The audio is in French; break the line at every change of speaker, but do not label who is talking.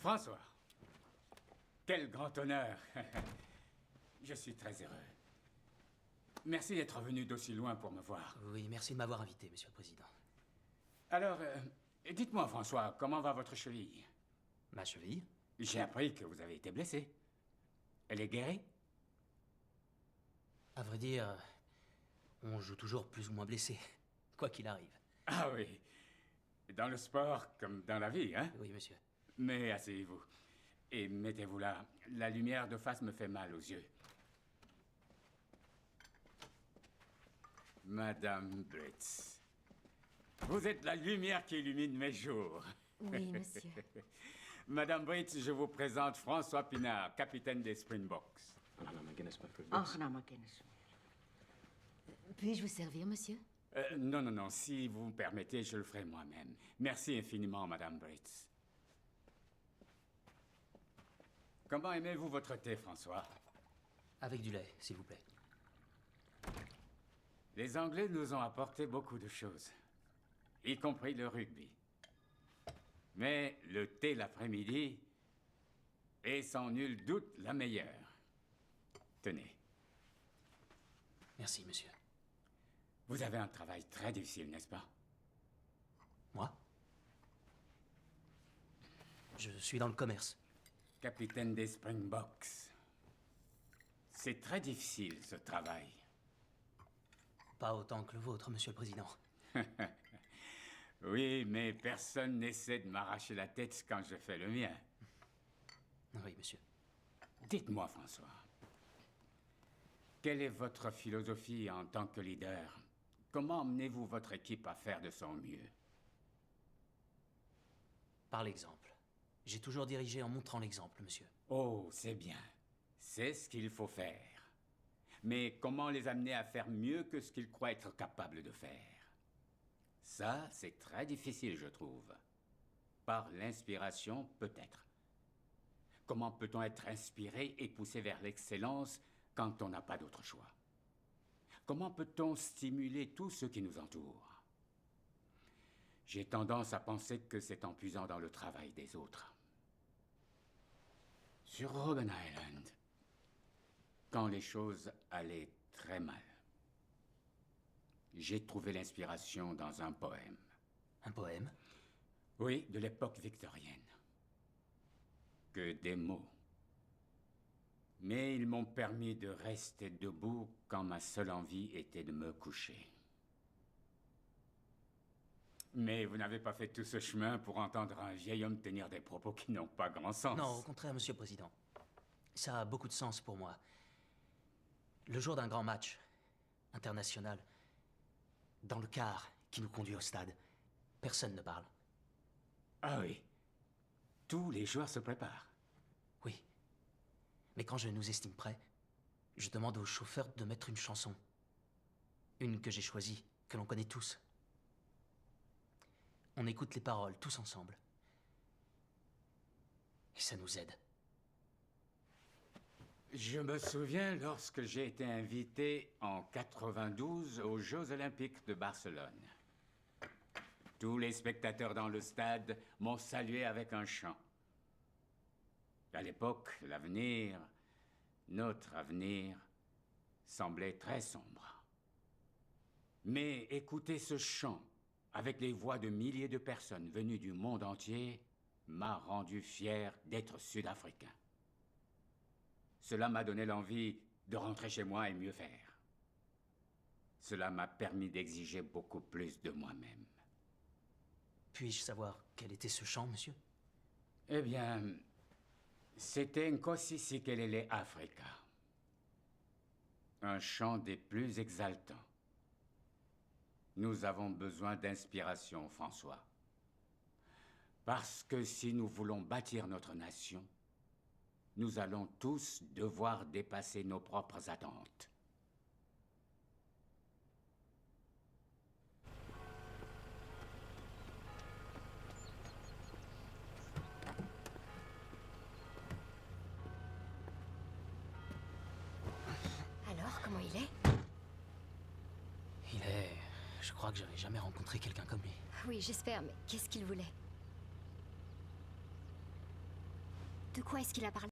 François, quel grand honneur. Je suis très heureux. Merci d'être venu d'aussi loin pour me voir.
Oui, merci de m'avoir invité, Monsieur le Président.
Alors, dites-moi, François, comment va votre cheville?
Ma cheville?
J'ai appris que vous avez été blessé. Elle est guérie?
À vrai dire, on joue toujours plus ou moins blessé, quoi qu'il arrive.
Ah oui. Dans le sport comme dans la vie, hein?
Oui, monsieur.
Mais asseyez-vous. Et mettez-vous là. La lumière de face me fait mal aux yeux. Madame Britz, vous êtes la lumière qui illumine mes jours.
Oui, monsieur.
Madame Britz, je vous présente François Pinard, capitaine des Springboks.
Puis-je vous servir, monsieur?
Non, si vous me permettez, je le ferai moi-même. Merci infiniment, Madame Britz. Comment aimez-vous votre thé, François?
Avec du lait, s'il vous plaît.
Les Anglais nous ont apporté beaucoup de choses, y compris le rugby. Mais le thé l'après-midi est sans nul doute la meilleure. Tenez.
Merci, monsieur.
Vous avez un travail très difficile, n'est-ce pas?
Moi? Je suis dans le commerce.
Capitaine des Springboks. C'est très difficile, ce travail.
Pas autant que le vôtre, Monsieur le Président.
Oui, mais personne n'essaie de m'arracher la tête quand je fais le mien.
Oui, monsieur.
Dites-moi, François, quelle est votre philosophie en tant que leader? Comment emmenez-vous votre équipe à faire de son mieux?
Par l'exemple. J'ai toujours dirigé en montrant l'exemple, monsieur.
Oh, c'est bien. C'est ce qu'il faut faire. Mais comment les amener à faire mieux que ce qu'ils croient être capables de faire? Ça, c'est très difficile, je trouve. Par l'inspiration, peut-être. Comment peut-on être inspiré et poussé vers l'excellence quand on n'a pas d'autre choix? Comment peut-on stimuler tous ceux qui nous entourent? J'ai tendance à penser que c'est en puisant dans le travail des autres. Sur Robben Island, quand les choses allaient très mal, j'ai trouvé l'inspiration dans un poème.
Un poème?
Oui, de l'époque victorienne. Que des mots. Mais ils m'ont permis de rester debout quand ma seule envie était de me coucher. Mais vous n'avez pas fait tout ce chemin pour entendre un vieil homme tenir des propos qui n'ont pas grand sens.
Non, au contraire, Monsieur le Président. Ça a beaucoup de sens pour moi. Le jour d'un grand match international, dans le car qui nous conduit au stade, personne ne parle.
Ah oui. Tous les joueurs se préparent.
Oui. Mais quand je nous estime prêts, je demande au chauffeur de mettre une chanson. Une que j'ai choisie, que l'on connaît tous. On écoute les paroles tous ensemble. Et ça nous aide.
Je me souviens lorsque j'ai été invité en 92 aux Jeux Olympiques de Barcelone. Tous les spectateurs dans le stade m'ont salué avec un chant. À l'époque, l'avenir, notre avenir, semblait très sombre. Mais écouter ce chant, avec les voix de milliers de personnes venues du monde entier, m'a rendu fier d'être sud-africain. Cela m'a donné l'envie de rentrer chez moi et mieux faire. Cela m'a permis d'exiger beaucoup plus de moi-même.
Puis-je savoir quel était ce chant, monsieur?
Eh bien, c'était Nkosi Sikelele Africa. Un chant des plus exaltants. Nous avons besoin d'inspiration, François. Parce que si nous voulons bâtir notre nation, nous allons tous devoir dépasser nos propres attentes.
Alors, comment il est?
Je crois que j'avais jamais rencontré quelqu'un comme lui.
Oui, j'espère, mais qu'est-ce qu'il voulait? De quoi est-ce qu'il a parlé?